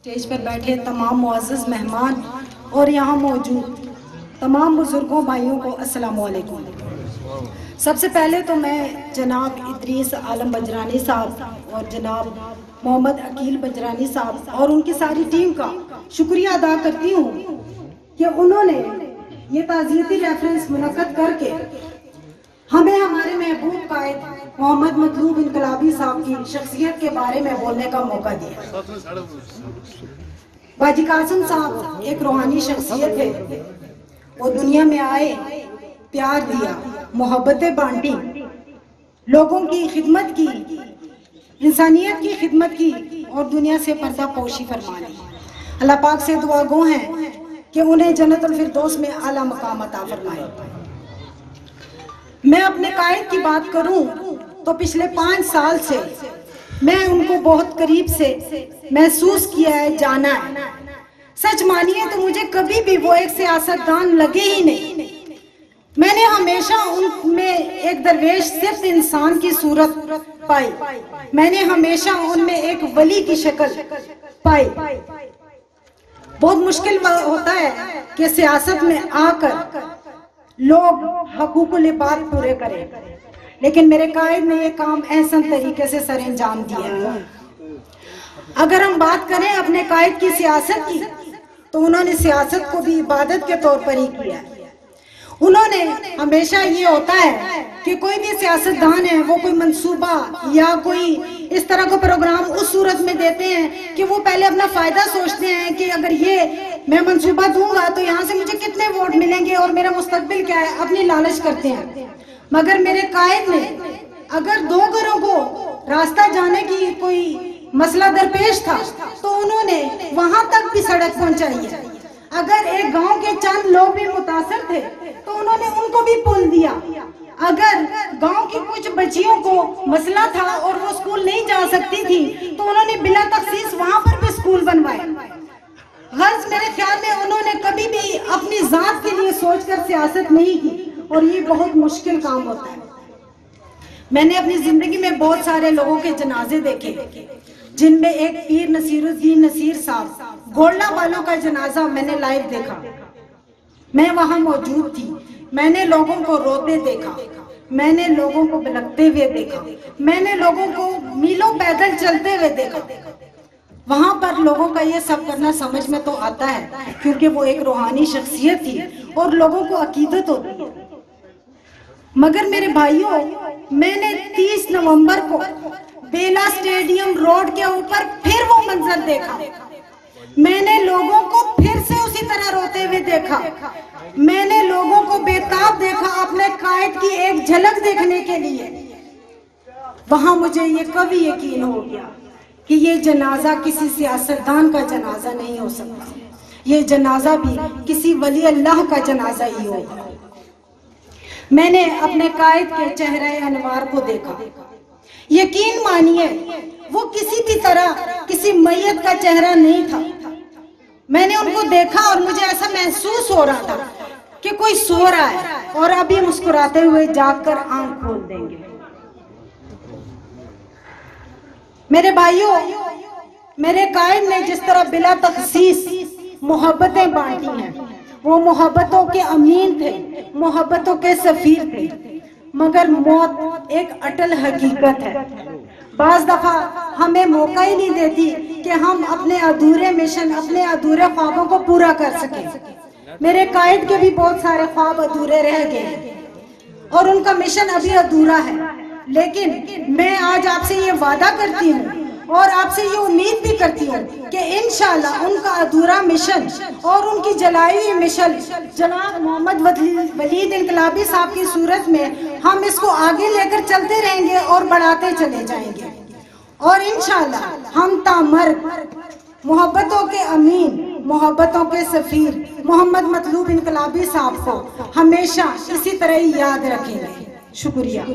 Stage पर बैठे तमाम मुअज़्ज़ज़ मेहमान और यहाँ मौजूद तमाम बुजुर्गों भाइयों को अस्सलाम वालेकुम। सबसे पहले तो मैं जनाब इदरीस आलम बजरानी साहब और जनाब मोहम्मद अकील बजरानी साहब और उनकी सारी टीम का शुक्रिया अदा करती हूँ कि उन्होंने ये ताज़ियती रेफरेंस मुनक़्क़द करके हमें हमारे महबूब कायद मोहम्मद मतलूब इनकलाबी साहब की शख्सियत के बारे में बोलने का मौका दिया। बाजी कासिम साहब एक रूहानी शख्सियत है। वो दुनिया में आए, प्यार दिया, मोहब्बतें बांटी, लोगों की खिदमत की, इंसानियत की खिदमत की और दुनिया से पर्दा पोशी फरमाई। अल्लाह पाक से दुआ गो हैं कि उन्हें जन्नतुल फिरदौस में आला मकाम अता फरमाए। मैं अपने कायद की बात करूं तो पिछले 5 साल से मैं उनको बहुत करीब से महसूस किया है, जाना है। सच मानिए तो मुझे कभी भी वो एक सियासतदान लगे ही नहीं। मैंने हमेशा उनमें एक दरवेश सिर्फ इंसान की सूरत पाई। मैंने हमेशा उनमें एक वली की शक्ल पाई। बहुत मुश्किल होता है कि सियासत में आकर लोग हकूकुल इबाद पूरे करें, लेकिन मेरे कायद ने ये काम ऐसा तरीके से सर अंजाम दिया। अगर हम बात करें अपने कायद की सियासत की तो उन्होंने सियासत को भी इबादत के तौर पर ही किया। उन्होंने हमेशा ये होता है कि कोई भी सियासतदान है वो कोई मंसूबा या कोई इस तरह का प्रोग्राम उस सूरत में देते हैं कि वो पहले अपना फायदा सोचते हैं कि अगर ये मैं मंसूबा दूंगा तो यहाँ से मुझे कितने वोट मिलेंगे और मेरा मुस्तकबिल क्या है, अपनी लालच करते हैं। मगर मेरे कायद ने अगर 2 घरों को रास्ता जाने की कोई मसला दरपेश था तो उन्होंने वहां तक भी सड़क पहुंचाई है। अगर एक गांव के चंद लोग भी मुतासर थे तो उन्होंने उनको भी पुल दिया। अगर गांव की कुछ बच्चियों को मसला था और वो स्कूल नहीं जा सकती थी तो उन्होंने बिला तखसीस वहां पर भी स्कूल बनवाए। गर्ज मेरे ख्याल में उन्होंने कभी भी अपनी जात के लिए सोचकर सियासत नहीं की और ये बहुत मुश्किल काम होता है। मैंने अपनी जिंदगी में बहुत सारे लोगों के जनाजे देखे, जिनमें एक पीर नसीरुद्दीन नसीर साहब गोल्डा वालों का जनाजा मैंने लाइव देखा। मैं वहां मौजूद थी। मैंने लोगों को रोते देखा, मैंने लोगों को बिलखते हुए देखा, मैंने लोगों को मीलों पैदल चलते हुए देखा। वहां पर लोगों का ये सब करना समझ में तो आता है क्योंकि वो एक रूहानी शख्सियत थी और लोगों को अकीदत होती है। मगर मेरे भाइयों, मैंने 30 नवंबर को बेला स्टेडियम रोड के ऊपर फिर वो मंजर देखा। मैंने लोगों को फिर से उसी तरह रोते हुए देखा। मैंने लोगों को बेताब देखा अपने कायद की एक झलक देखने के लिए। वहां मुझे ये कभी यकीन हो गया कि ये जनाजा किसी सियासतदान का जनाजा नहीं हो सकता। ये जनाजा भी किसी वली अल्लाह का जनाजा ही होगा। मैंने अपने कायद के चेहरे अनवार को देखा। यकीन मानिए वो किसी भी तरह किसी मैयत का चेहरा नहीं था। मैंने उनको देखा और मुझे ऐसा महसूस हो रहा था कि कोई सो रहा है और अभी मुस्कुराते हुए जागकर आंख खोल देंगे। मेरे भाइयों, मेरे कायद ने जिस तरह बिला तखसीस मोहब्बतें बांटी हैं, वो मोहब्बतों के अमीन थे, मोहब्बतों के सफीर थे। मगर मौत एक अटल हकीकत है। बाज दफा हमें मौका ही नहीं देती कि हम अपने अधूरे मिशन, अपने अधूरे ख्वाबों को पूरा कर सकें। मेरे कायद के भी बहुत सारे ख्वाब अधूरे रह गए और उनका मिशन अभी अधूरा है। लेकिन मैं आज आपसे ये वादा करती हूँ और आपसे ये उम्मीद भी करती हूँ कि इंशाअल्लाह उनका अधूरा मिशन और उनकी जलाई हुई मिशन जनाब मोहम्मद वलीद इनकलाबी साहब की सूरत में हम इसको आगे लेकर चलते रहेंगे और बढ़ाते चले जाएंगे। और इंशाअल्लाह हम तामर्द मोहब्बतों के अमीन, मोहब्बतों के सफीर मोहम्मद मतलूब इनकलाबी साहब को हमेशा इसी तरह ही याद रखेंगे। शुक्रिया।